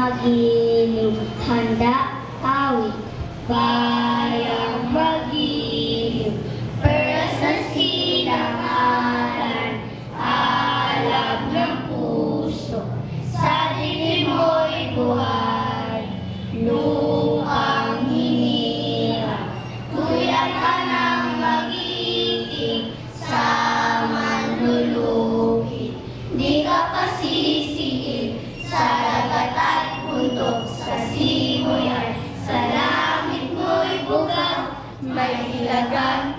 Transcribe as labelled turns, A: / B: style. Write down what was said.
A: magiliw, handa, awit. Bayang magiliw, peras na sinangalan, alab ng puso, sa dilim mo'y buhay, luang hinirang, tuyang ka ng magiting, sa manluluhin, di ka pasisiin, sa dagat at bundok, sa simoy ay sa langit mo'y bugaw, may hilagang